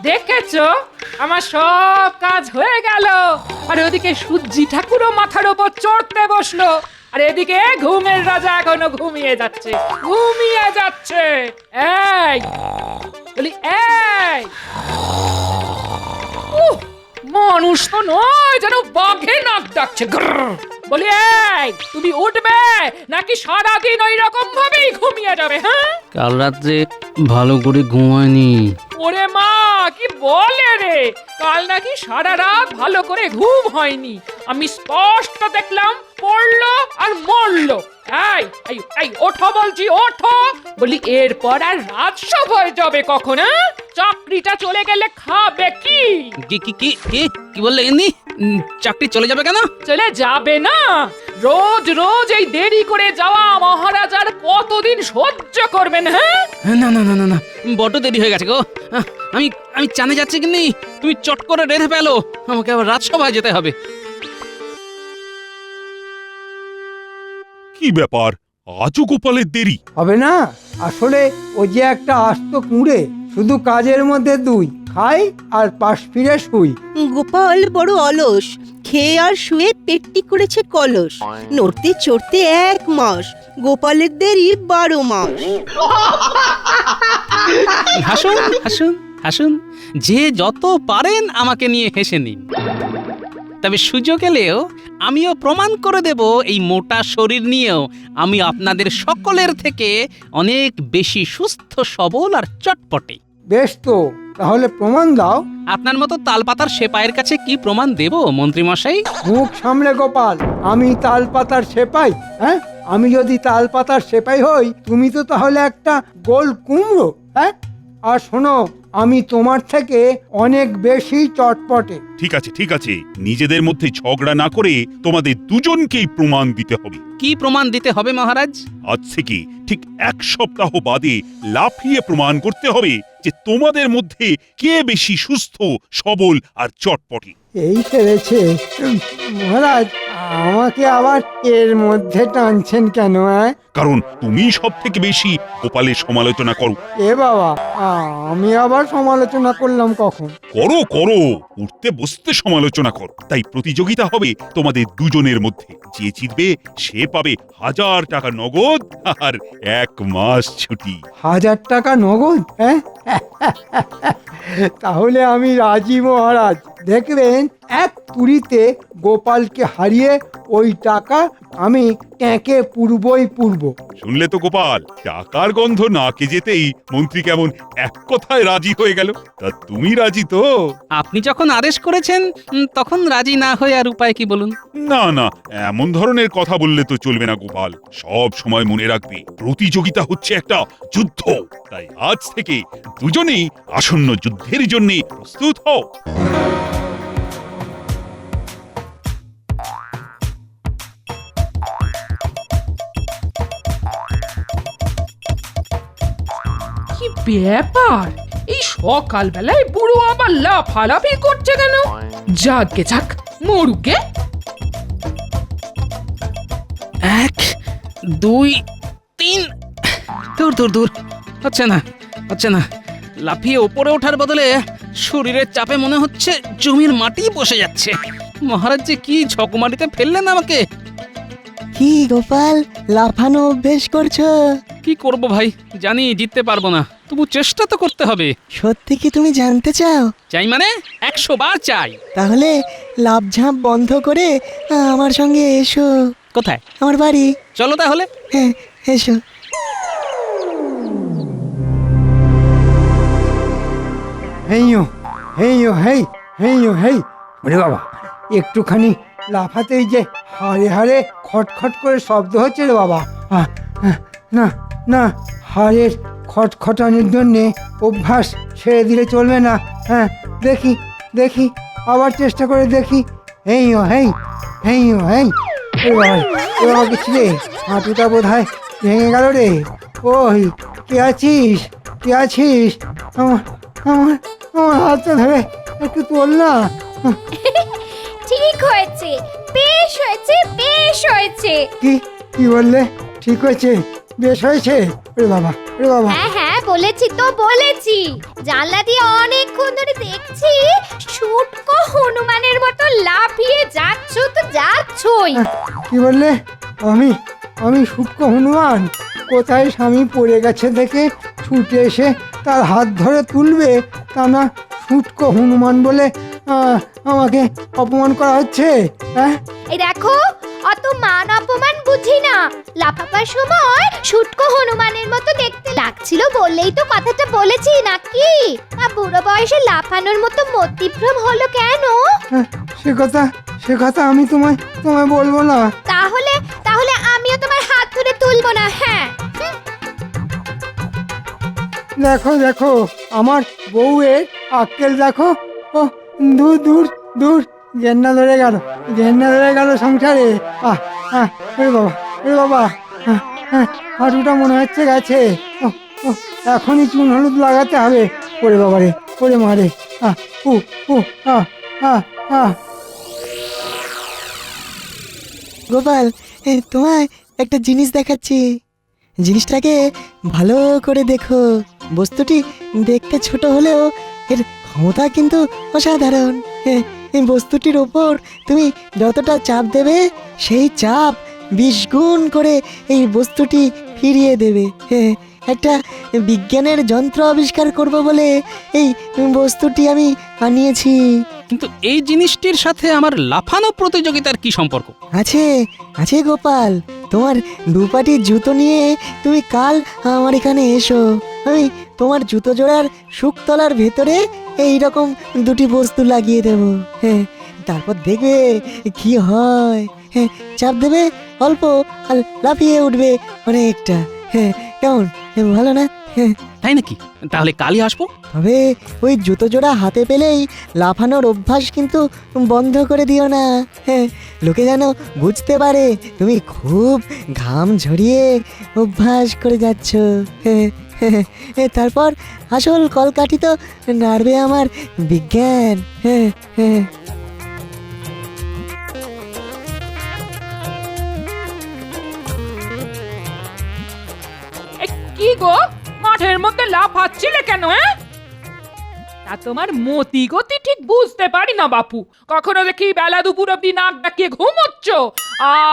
দেখেছো আমার সব কাজ হয়ে গেল। আর ওদিকে সূর্যি ঠাকুরও মাথার উপর চড়তে বসলো, আর এদিকে ঘুমের রাজা এখনো ঘুমিয়ে যাচ্ছে ঘুমিয়ে যাচ্ছে। এই বলি, এই উহ, মানুষ তো নয়, যেন বাঘে নাক ডাকছে। বলি, এই তুমি উঠবে নাকি সারাদিন ওই রকম ভাবেই ঘুমিয়ে যাবে? হ্যাঁ, কাল রাত্রে ভালো করে ঘুমায়নি। ওরে মা, কি বলে রে, কাল নাকি সারা রাত ভালো করে ঘুম হয়নি। আমি স্পষ্ট দেখলাম পড়লো আর মরলো। এই এই এই ওঠো বলছি, ওঠো। বলি, এরপর আর রাজসভায় যাবে কখন? হ্যাঁ, চাকরিটা চলে গেলে খাবে কি? কি কি কি কি কি বললে এমনি? চাকরি চলে যাবে কেন? চলে যাবে না? রোজ রোজ এই দেরি করে যাওয়া মহারাজার কতদিন সহ্য করবেন? হ্যাঁ, না না না না না, বড় দেরি হয়ে গেছে গো। আমি আমি চানে যাচ্ছি কি নেই, তুমি চট করে রেঁধে ফেলো, আমাকে আবার রাজসভায় যেতে হবে। কি ব্যাপার, আজও গোপালের দেরি? হবে না, আসলে ও যে একটা আস্ত কুঁড়ে, শুধু কাজের মধ্যে দুই, খাই আর পাশ ফিরে শুই। গোপাল বড় অলস, খেয়ে আর শুয়ে পেটটি করেছে কলস। নড়তে চড়তে 1 মাস, গোপালের দেরি 12 মাস। হাসুন হাসুন হাসুন, যে যত পারেন আমাকে নিয়ে হেসে নিন। তবে সুযোগ এলেও আমিও প্রমাণ করে দেব, এই মোটা শরীর নিয়েও আমি আপনাদের সকলের থেকে অনেক বেশি সুস্থ সবল আর চটপটে। বেশ তো, তাহলে প্রমাণ দাও। আপনার মতো তালপাতার সেপাইয়ের কাছে কি প্রমাণ দেব মন্ত্রী মশাই? মুখ সামলে গোপাল, আমি তালপাতার সেপাই? হ্যাঁ, আমি যদি তালপাতার সেপাই হই, তুমি তো তাহলে একটা গোল কুমড়ো। হ্যাঁ, আর শোনো, আমি তোমার থেকে অনেক বেশি চটপটে। ঠিক আছে ঠিক আছে, নিজেদের মধ্যে ঝগড়া না করে তোমাদের দুজনকেই প্রমাণ দিতে হবে। কি প্রমাণ দিতে হবে মহারাজ? আজ থেকে ঠিক 1 সপ্তাহ বাদে লাফিয়ে প্রমাণ করতে হবে যে তোমাদের মধ্যে কে বেশি সুস্থ সবল আর চটপটে। এই সেরেছে। মহারাজ, আমাকে আবার এর মধ্যে টানছেন কেন? কারণ তুমি সব থেকে বেশি গোপালের সমালোচনা করো। এ বাবা, আমি আবার সমালোচনা করলাম কখন? করো করো, উঠতে বসতে সমালোচনা করো। তাই প্রতিযোগিতা হবে তোমাদের দুজনের মধ্যে। যে জিতবে সে পাবে 1000 টাকা নগদ আর 1 মাস ছুটি। 1000 টাকা নগদ? হ্যাঁ, তাহলে আমি রাজি মহারাজ। দেখবেন এক তুড়িতে গোপালকে হারিয়ে ওই টাকা আমি ট্যাঁকে পুরবই পুরব। শুনলে তো গোপাল, টাকার গন্ধ নাকে যেতেই মন্ত্রী কেমন এক কথায় রাজি হয়ে গেল। তা তুমি রাজি তো? আপনি যখন আদেশ করেছেন তখন রাজি না হয়ে আর উপায় কি বলুন? না না, এমন ধরনের কথা বললে তো চলবে না গোপাল। সব সময় মনে রাখবে, প্রতিযোগিতা হচ্ছে একটা যুদ্ধ। তাই আজ থেকে দুজনেই আসন্ন যুদ্ধের জন্য প্রস্তুত হও। কি ব্যাপার, এই সকালবেলায় বুড়ো আবার লাফালাফি করছে কেন? যাকে যাক, মরুকে। 1 2 3, দূর দূর দূর, হচ্ছে না হচ্ছে না। লাফিয়ে ওপরে ওঠার বদলে শরীরের চাপে মনে হচ্ছে জমির মাটি বসে যাচ্ছে। মহারাজ যে কি ঝকমারিতে ফেললেন আমাকে। কি গোপাল, লাফানো অভ্যেস করছো? কি করব ভাই, জানি জিততে পারবো না, তবু চেষ্টা তো করতে হবে। সত্যি কি তুমি জানতে চাও? চাই মানে 100 বার চাই। তাহলে লাফঝাঁপ বন্ধ করে আমার সঙ্গে এসো। কোথায়? আমার বাড়ি। চলো তাহলে। হ্যাঁ, এসো। হেইও হেইও হেই, হেইও হেই। ওরে বাবা, একটুখানি লাফাতেই যে হাড়ে হাড়ে খটখট করে শব্দ হচ্ছে রে বাবা। না না, হাড়ের খটখটানির জন্যে অভ্যাস ছেড়ে দিলে চলবে না। হ্যাঁ, দেখি দেখি, আবার চেষ্টা করে দেখি। হেইও হেই, হেইও হেই। এ বাবা কিছু রে, হাঁটুটা বোধ হয় ভেঙে গেল রে। ওই, কে আছিস? কে আছিস? আমার আমার আমার হাতটা ধরে একটু তোল না। ঠিক হয়েছে, বেশ হয়েছে, বেশ হয়েছে। কি কি বললে? ঠিক হয়েছে, বেশ হয়েছে? ওরে বাবা, ওরে বাবা। হ্যাঁ হ্যাঁ, বলেছি তো বলেছি, জানলা দিয়ে অনেকক্ষণ ধরে দেখছি শুটকো হনুমানের মতো লাফিয়ে যাচ্ছ তো যাচ্ছই। কি বললে? আমি আমি শুটকো হনুমান? কোথায় স্বামী পড়ে গেছে দেখে ছুটে এসে তার হাত ধরে তুলবে, তা না শুটকো হনুমান বলে আমাকে অপমান করা হচ্ছে? হ্যাঁ, এই দেখো, অত মান অপমান বুঝি না। লাফাবার সময় শুটকো হনুমানের মতো দেখতে লাগছিল বললেই তো কথাটা বলেছি নাকি? তা বুড়ো বয়সে লাফানোর মতো মতিভ্রম হলো কেন? হ্যাঁ, সে কথা আমি তোমায় বলবো না। তাহলে তাহলে আমিও তোমার হাত ধরে তুলবো না। হ্যাঁ, দেখো দেখো আমার বউয়ের আক্কেল দেখো। ও দূর দূর দূর, ঘেন্না ধরে গেল সংসারে। ওরে বাবা, ওরে বাবা, হাঁটুটা মনে হচ্ছে গেছে। ও এখনই চুন হলুদ লাগাতে হবে। ওরে বাবা রে, ওরে মারে। উ উ গোপাল, তোমায় একটা জিনিস দেখাচ্ছি। জিনিসটাকে ভালো করে দেখো। বস্তুটি দেখতে ছোট হলেও এর ক্ষমতা কিন্তু অসাধারণ। এই বস্তুটির ওপর তুমি যতটা চাপ দেবে, সেই চাপ 20 গুণ করে এই বস্তুটি ফিরিয়ে দেবে। একটা বিজ্ঞানের যন্ত্র আবিষ্কার করব বলে এই বস্তুটি আমি আনিয়েছি। কিন্তু এই জিনিসটির সাথে আমার লাফানো প্রতিযোগিতার কি সম্পর্ক? আছে আছে গোপাল, তোমার দুপাটি জুতো নিয়ে তুমি কাল আমার এখানে এসো। আমি তোমার জুতো জোড়ার শুকতলার ভেতরে এই রকম দুটি বস্তু লাগিয়ে দেব। তারপর দেখবে কি হয়। চাপ দেবে অল্প আর লাফিয়ে উঠবে অনেকটা। কেমন, ভালো না? তাই নাকি? তাহলে কালই আসবো। তবে ওই জুতো জোড়া হাতে পেলেই লাফানোর অভ্যাস কিন্তু বন্ধ করে দিও না। লোকে যেন বুঝতে পারে তুমি খুব ঘাম ঝরিয়ে অভ্যাস করে যাচ্ছ। তারপর আসল কলকাঠি তো নাড়বে আমার বিজ্ঞান। কি গো, মাঠের মধ্যে লাফাচ্ছিলে কেন? তা তোমার মতি গতি ঠিক বুঝতে পারি না বাপু। কখনো দেখি বেলা দুপুর অব্দি নাক ডাকিয়ে ঘুমোচ্ছ,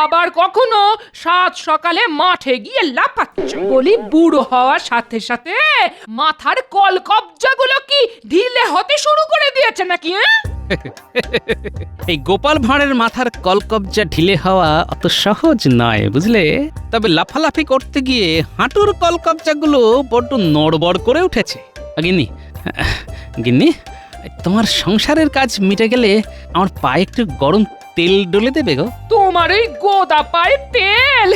আবার কখনো সাত সকালে মাঠে গিয়ে লাফাচ্ছ। বলি, বুড়ো হওয়ার সাথে সাথে মাথার কলকবজাগুলো কি ঢিলে হতে শুরু করে দিয়েছে নাকি? এই গোপাল ভাঁড়ের মাথার কলকবজা ঢিলে হওয়া অত সহজ নয়, বুঝলে? তবে লাফালাফি করতে গিয়ে হাঁটুর কলকবজাগুলো বড্ড নড়বড় করে উঠেছে। গিন্নি, গিন্নি, তোমার সংসারের কাজ মিটে গেলে আমার পায়ে একটু গরম তেল ডলে দেবে গো। তোমার এই গোদা পায়ে তেল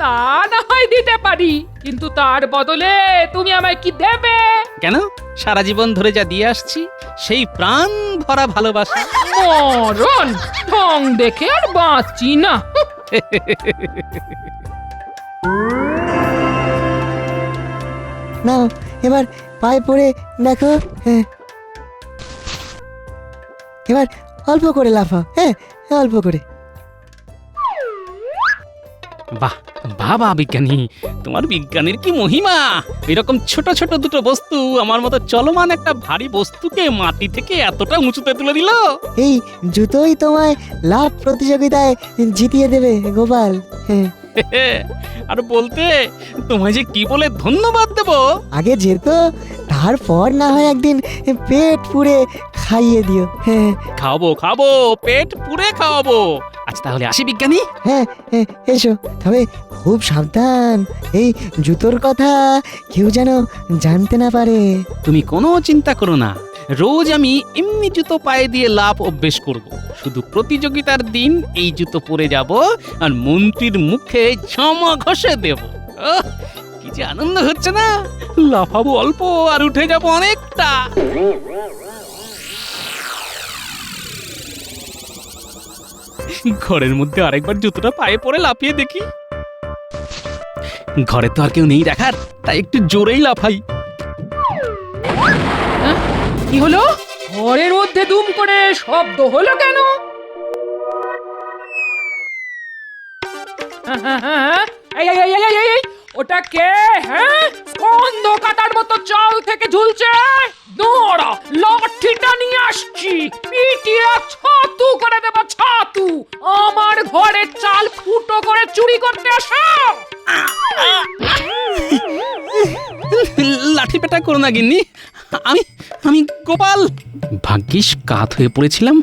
তা না হয় দিতে পারি, কিন্তু তার বদলে তুমি আমায় কি দেবে? কেন? সারা জীবন ধরে যা দিয়ে আসছি, সেই প্রাণ ভরা ভালোবাসা। মরণ ঢং দেখে আর বাঁচি না। নাও এবার পায়ে পড়ে দেখো। এবার অল্প করে লাফাও। অল্প করে। বাহ বাবা বিজ্ঞানী, তোমার বিজ্ঞানীর কি মহিমা! এরকম ছোট ছোট দুটো বস্তু আমার মতো চলমান একটা ভারী বস্তুকে মাটি থেকে এতটা উঁচুতে তুলে দিল। এই জুতোই তোমায় লাভ প্রতিযোগিতায় জিতিয়ে দেবে গোপাল। আর বলতে তোমায় যে কি বলে ধন্যবাদ দেব। আগে যেত, তারপর না হয় একদিন পেট পুড়ে খাইয়ে দিও। খাবো খাবো, পেট পুরে খাওয়াবো। আচ্ছা তাহলে আসি বিজ্ঞানী। এসো, তবে খুব সাবধান। এই জুতোর কথা কেউ যেন জানতে না পারে। তুমি কোনো চিন্তা করো না, রোজ আমি এমনি জুতো পায়ে দিয়ে লাফ অভ্যেস করব। শুধু প্রতিযোগিতার দিন এই জুতো পরে যাব আর মন্ত্রীর মুখে ঝমা ঘষে দেব। কি যে আনন্দ হচ্ছে না! লাফাবো অল্প আর উঠে যাব অনেকটা। ঘরের মধ্যে আরেকবার জুতোটা পায়ে পরে লাফিয়ে দেখি। ঘরে তো আর কেউ নেই দেখার, তাই একটু জোরেই লাফাই। কি হলো? ঘরের মধ্যে দুম করে শব্দ হলো কেন? এই, ওটা কে? চলে আসো। লাঠি পেটা করো না গিন্নি, আমি আমি গোপাল। ভাগ্যিস কাত হয়ে পড়েছিলাম,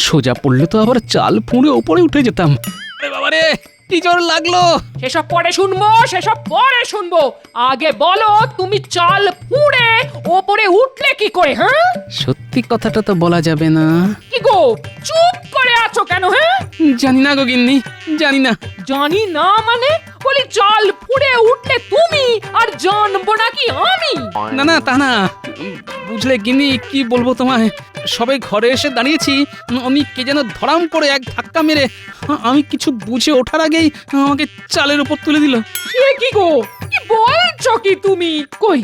সোজা পড়লে তো আবার চাল ফুঁড়ে ওপরে উঠে যেতাম। আরে বাবারে, কি জোর লাগলো! সেসব পরে শুনবো, সেসব পরে শুনবো। আগে বলো, তুমি চাল ফুঁড়ে ওপরে উঠলে কি করে? হ্যাঁ, সত্যি কথাটা তো বলা যাবে না। কি গো, চুপ করে আছো কেন? হ্যাঁ, জানি না গো গিন্নি, জানি না। জানি না মানে? বলি চাল ফুঁড়ে উঠলে তুমি, আর জানবো নাকি আমি? না না, তা না। বুঝলে গিন্নি, কি বলবো তোমায়, সবে ঘরে এসে দাঁড়িয়েছি, আমি কে যেন ধরাম করে এক ধাক্কা মেরে আমি কিছু বুঝে ওঠার আগেই আমাকে চালের উপর তুলে দিল। এ কি গো, কি বলছো কি তুমি? কই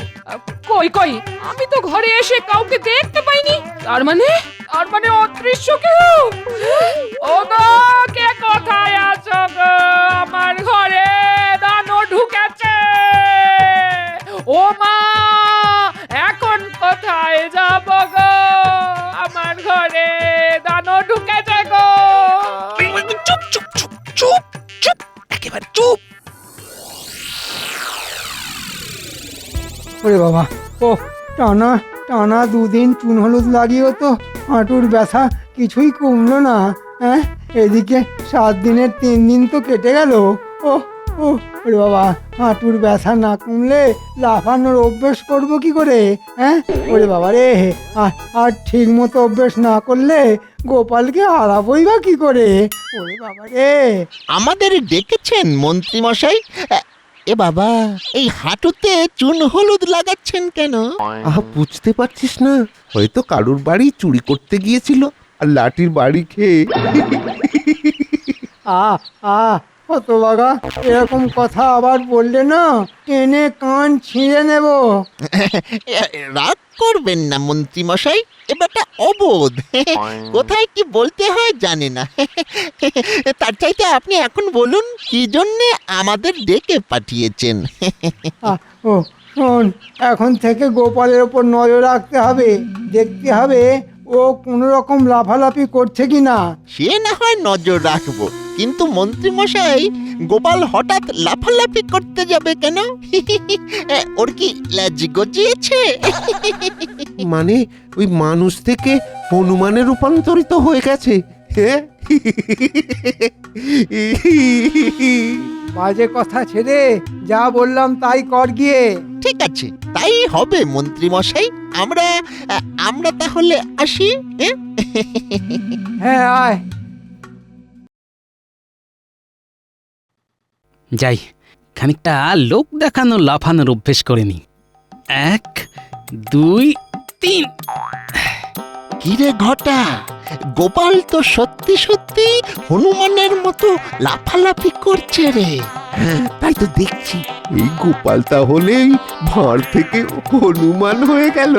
কই কই, আমি তো ঘরে এসে কাউকে দেখতে পাইনি। তার মানে অদৃশ্য কেউ? ও গো, কে কোথায় আছো গো? আমার ঘরে দানব ঢুকেছে। ও মা, এখন কোথায় যাব গো? আমার ঘরে দানব ঢুকেছে গো। চুপ চুপ চুপ চুপ চুপ, একেবারে চুপ। ওরে বাবা, ও টানা টানা 2 দিন চুন হলুদ লাগিয়েও তো হাঁটুর ব্যথা কিছুই কমলো না। হ্যাঁ, এদিকে 7 দিনের 3 দিন তো কেটে গেল। ও ও ওরে বাবা, হাঁটুর ব্যথা না কমলে লাফানোর অভ্যেস করব কি করে? হ্যাঁ, ওরে বাবা রে, আর ঠিক মতো অভ্যেস না করলে গোপালকে হারাবই বা কি করে? ওরে বাবা রে। আমাদের ডেকেছেন মন্ত্রী মশাই? এ বাবা, এই হাঁটুতে চুন হলুদ লাগাচ্ছেন কেন? বুঝতে পারছিস না? হয়তো কারুর বাড়ি চুরি করতে গিয়েছিল আর লাঠির বাড়ি খেয়ে। হতভাগা, এরকম কথা আবার বললে না টেনে কান ছিঁড়ে নেব। রাগ করবেন না মন্ত্রী মশাই, এবারটা অবোধ, কোথায় কি বলতে হয় জানে না। তার চাইতে আপনি এখন বলুন কি জন্য আমাদের ডেকে পাঠিয়েছেন। ও শোন, এখন থেকে গোপালের ওপর নজর রাখতে হবে, দেখতে হবে ও কোনো রকম লাফালাফি করছে কিনা। সে না হয় নজর রাখবো, কিন্তু মন্ত্রী মশাই, গোপাল হঠাৎ লাফালাফি করতে যাবে কেন? ওর কি ল্যাজ গজিয়েছে? মানে ওই মানুষ থেকে হনুমানে রূপান্তরিত হয়ে গেছে। হ্যাঁ, বাজে কথা ছেড়ে যা বললাম তাই কর গিয়ে। ঠিক আছে, তাই হবে মন্ত্রী মশাই। আমরা তাহলে আসি। হ্যাঁ, আয়। যাই, খানিকটা লোক দেখানো লাফানোর অভ্যেস করে নি। 1 2 3। কিরে ঘটা, গোপাল তো সত্যি সত্যি হনুমানের মতো লাফালাফি করছে রে। হ্যাঁ, তাই তো দেখছি। এই গোপাল তাহলেই ভাঁড় থেকে হনুমান হয়ে গেল।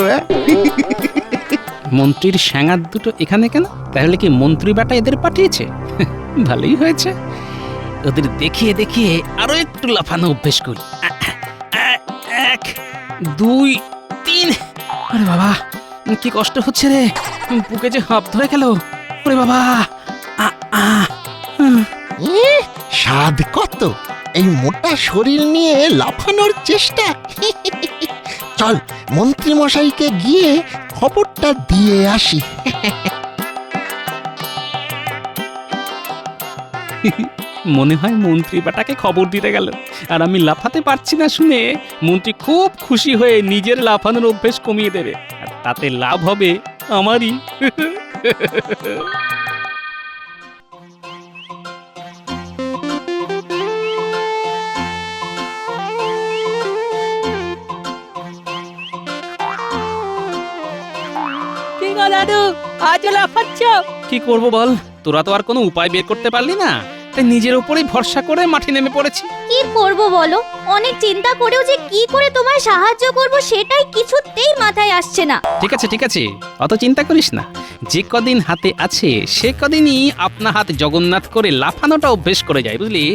মন্ত্রীর স্যাঙার দুটো এখানে কেন? তাহলে কি মন্ত্রী বেটা এদের পাঠিয়েছে? ভালোই হয়েছে, ওদের দেখিয়ে দেখিয়ে আরো একটু লাফানো অভ্যেস করি। 1 2 3। আরে বাবা, কি কষ্ট হচ্ছে রে, বুকে যে হাঁপ ধরে গেল। ওরে বাবা, স্বাদ কত এই মোটা শরীর নিয়ে লাফানোর চেষ্টা। চল মন্ত্রী মশাইকে গিয়ে খবরটা দিয়ে আসি। মনে হয় মন্ত্রী বেটাকে খবর দিতে গেল, আর আমি লাফাতে পারছি না শুনে মন্ত্রী খুব খুশি হয়ে নিজের লাফানোর অভ্যেস কমিয়ে দেবে, আর তাতে লাভ হবে আমারই। দাদু, আজ লাফাচ্ছ? কি করব বল, তোরা তো আর কোনো উপায় বের করতে পারলি না, তাই নিজের উপরেই ভরসা করে মাঠে নেমে পড়েছি। কি করব বলো, অনেক চিন্তা করেও যে কি করে তোমায় সাহায্য করব সেটাই কিছুতেই মাথায় আসছে না। ঠিক আছে ঠিক আছে, অত চিন্তা করিস না। যে কদিন হাতে আছে সে কদিনই আপনা হাত জগন্নাথ করে লাফানোটা অভ্যেস করে যায়, বুঝলি?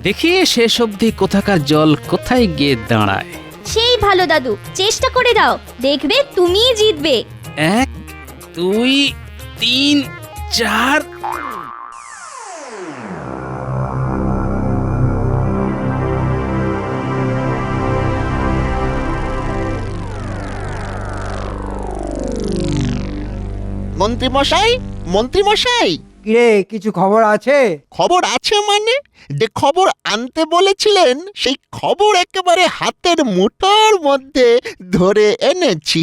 দেখি শেষ অবধি কোথাকার জল কোথায় গিয়ে দাঁড়ায়। সেই ভালো দাদু, চেষ্টা করে দাও, দেখবে তুমিই জিতবে। 1 2 3 4। মন্ত্রী মশাই, মন্ত্রী মশাই, কিরে কিছু খবর আছে? খবর আছে মানে? যে খবর আনতে বলেছিলেন সেই খবর একেবারে হাতের মুঠোর মধ্যে ধরে এনেছি।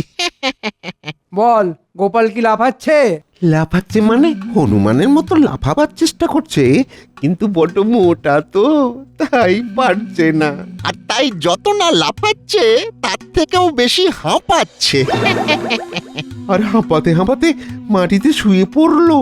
বল, গোপাল কি লাফাচ্ছে? লাফাচ্ছে মানে হনুমানের মতো লাফাবার চেষ্টা করছে, কিন্তু বড্ড মোটা তো, তাই পারছে না। আর তাই যত না লাফাচ্ছে তার থেকেও বেশি হাঁপাচ্ছে। আর হাঁপাতে হাঁপাতে মাটিতে শুয়ে পড়লো।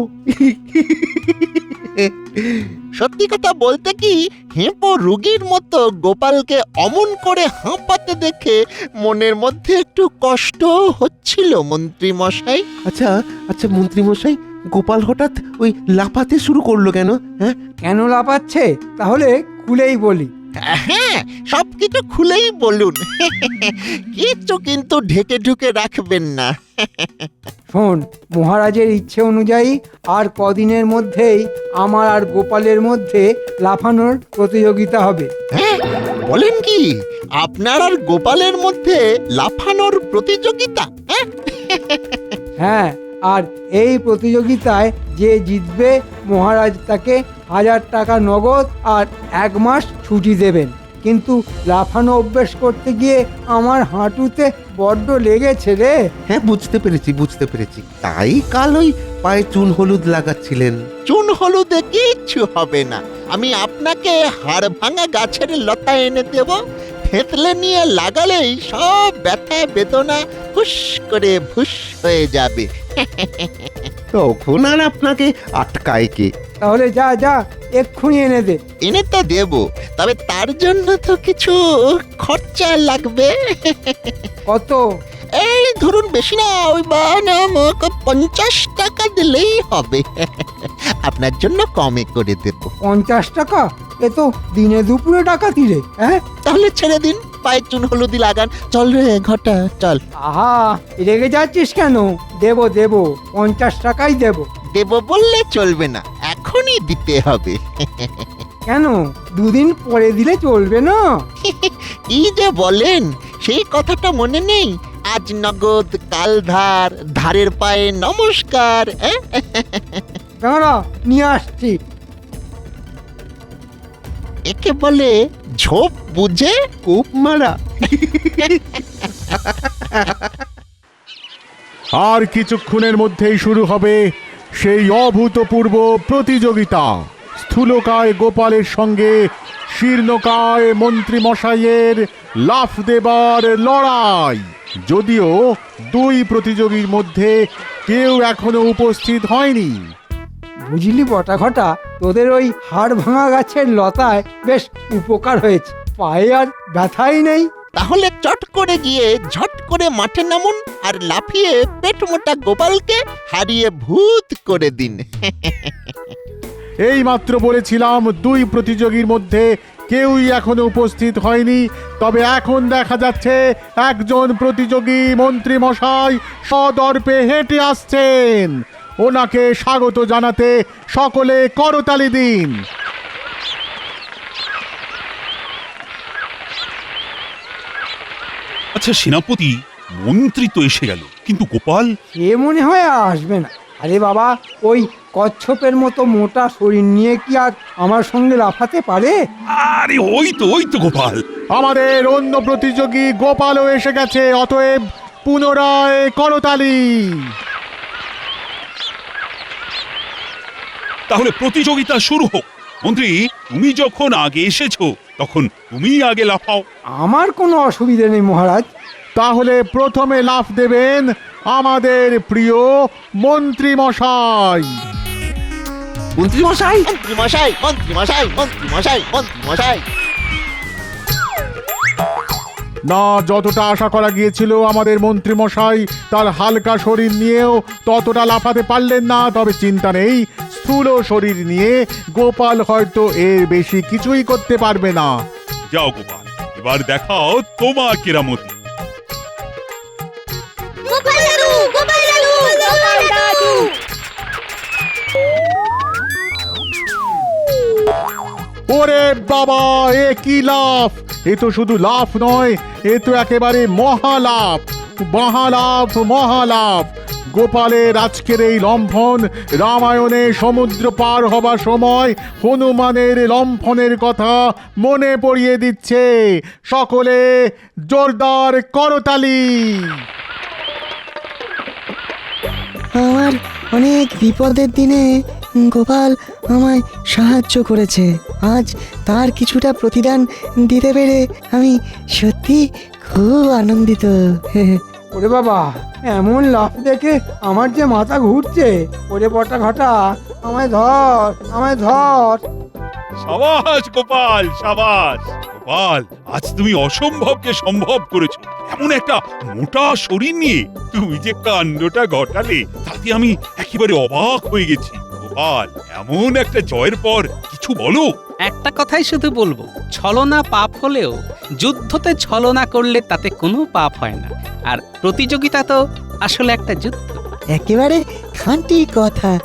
সত্যি কথা বলতে কি, হেঁপো রুগীর মতো গোপালকে অমন করে হাঁপাতে দেখে মনের মধ্যে একটু কষ্ট হচ্ছিল মন্ত্রী মশাই। আচ্ছা আচ্ছা মন্ত্রী মশাই, গোপাল হঠাৎ ওই লাফাতে শুরু করলো কেন? হ্যাঁ, কেন লাফাচ্ছে তাহলে খুলেই বলি। হ্যাঁ, সবকিছু খুলেই বলুন। কিচ্ছু কিন্তু ঢেকে ঢুকে রাখবেন না। শোন, মহারাজের ইচ্ছে অনুযায়ী আর কদিনের মধ্যেই আমার আর গোপালের মধ্যে লাফানোর প্রতিযোগিতা হবে। হ্যাঁ, বলেন কি, আপনার আর গোপালের মধ্যে লাফানোর প্রতিযোগিতা? হ্যাঁ, হ্যাঁ, আর এই প্রতিযোগিতায় যে জিতবে মহারাজ তাকে 1000 টাকা নগদ আর 1 মাস ছুটি দেবেন। কিন্তু লাফানো অভ্যেস করতে গিয়ে আমার হাঁটুতে বড্ড লেগেছে রে। হ্যাঁ, বুঝতে পেরেছি বুঝতে পেরেছি। তাই কাল ওই পায়ে চুন হলুদ লাগাচ্ছিলেন। চুন হলুদে কিচ্ছু হবে না। আমি আপনাকে হাড় ভাঙা গাছের লতা এনে দেব, থেতলে নিয়ে লাগালেই সব ব্যথা বেদনা হুস করে ভুস হয়ে যাবে। তখন আর আপনাকে আটকায় কে? তাহলে যা যা, এক্ষুনি এনে দে। এনে তো দেব, তবে তার জন্য তো কিছু খরচা লাগবে। কত? এই ধরুন, বেশি না, ওই 50 টাকা দিলেই হবে। আপনার জন্য কমে করে দেব। 50 টাকা? এ তো দিনে দুপুরে ডাকাতি রে। হ্যাঁ, তাহলে ছেড়ে দিন, পায়ে চুন হলুদি লাগান। চল রে ঘটা, চল। আহা, রেগে যাচ্ছিস কেন? দেব দেব, 50 টাকাই দেব। দেব বললে চলবে না, এখনই দিতে হবে। কেন, দুদিন পরে দিলে চলবে না? কি যে বলেন, সেই কথাটা মনে নেই? আজ নগদ, কাল ধার, ধারের পায়ে নমস্কার। দাঁড়া, নিয়ে আসছি। একে বলে ঝোপ বুঝে কোপ মারা। আর কিছুক্ষণের মধ্যেই শুরু হবে সেই অভূতপূর্ব প্রতিযোগিতা। স্থূলকায় গোপালের সঙ্গে শীর্ণকায় মন্ত্রী মশাইয়ের লাফ দেবার লড়াই। যদিও দুই প্রতিযোগীর মধ্যে কেউ এখনো উপস্থিত হয়নি। বুঝলি বটা ঘটা, তোদের ওই হাড় ভাঙা গাছের লতায় বেশ উপকার হয়েছে, পায়ে আর ব্যথাই নেই। তাহলে চট করে গিয়ে ঝট করে মাঠে নামুন আর লাফিয়ে পেট মোটা গোপালকে হারিয়ে ভূত করে দিন। এই মাত্র বলেছিলাম দুই প্রতিযোগীর মধ্যে কেউই এখনো উপস্থিত হয়নি। তবে এখন দেখা যাচ্ছে একজন প্রতিযোগী মন্ত্রী মশাই সদর্পে হেঁটে আসছেন। ওনাকে স্বাগত জানাতে সকলে করতালি দিন। আচ্ছা সেনাপতি, মন্ত্রী তো এসে গেল, কিন্তু গোপাল? সে মনে হয় আর আসবে না। আরে বাবা, ওই কচ্ছপের মতো মোটা শরীর নিয়ে কি আর আমার সঙ্গে লাফাতে পারে? আরে ওই তো গোপাল। আমাদের অন্য প্রতিযোগী গোপালও এসে গেছে, অতএব পুনরায় করতালি। তাহলে প্রতিযোগিতা শুরু হোক। মন্ত্রী, তুমি যখন আগে এসেছো তখন তুমি আগে লাফাও। আমার কোনো অসুবিধে নেই মহারাজ। তাহলে প্রথমে লাফ দেবেন আমাদের প্রিয় মন্ত্রী মশাই। মন্ত্রী মশাই, মন্ত্রী মশাই, মন্ত্রী মশাই, মন্ত্রী মশাই, মন্ত্রী মশাই। না, যতটা আশা করা গিয়েছিল আমাদের মন্ত্রী মশাই তার হালকা শরীর নিয়েও ততটা লাফাতে পারলেন না। তবে চিন্তা নেই, স্থূল শরীর নিয়ে গোপাল হয়তো এর বেশি কিছুই করতে পারবে না। যাও গোপাল, এবার দেখাও তোমার কেরামতি। গোপাল দাদু, গোপাল দাদু, গোপাল দাদু। ওরে বাবা, এ কি লাফ! এ তো শুধু লাফ নয়, এ তো একেবারে মহা লাফ। মহালাভ মহালাভ। গোপালের আজকের এই লম্ফন রামায়ণে সমুদ্র পার হবার সময় হনুমানের লম্ফনের কথা মনে পড়িয়ে দিচ্ছে। সকলে জোরদার করতালি। আমার অনেক বিপদের দিনে গোপাল আমায় সাহায্য করেছে। আজ তার কিছুটা প্রতিদান দিতে পেরে আমি সত্যি খুব আনন্দিত। ওরে বাবা, এমন লাফ দেখে আমার যে মাথা ঘুরছে। ওরে বটা ঘটা, আমায় ধর, আমায় ধর। সাবাস গোপাল, সাবাস গোপাল, আজ তুমি অসম্ভবকে সম্ভব করেছো। এমন একটা মোটা শরীর নিয়ে তুমি যে কাণ্ডটা ঘটালে, তাতে আমি একেবারে অবাক হয়ে গেছি। গোপাল, এমন একটা জয়ের পর কিছু বলো। একটা কথাই শুধু বলবো, ছলনা পাপ হলেও যুদ্ধতে ছলনা করলে তাতে কোনো পাপ হয় না। আর প্রতিযোগিতা তো আসলে একটা যুদ্ধ। একেবারে খাঁটি কথা।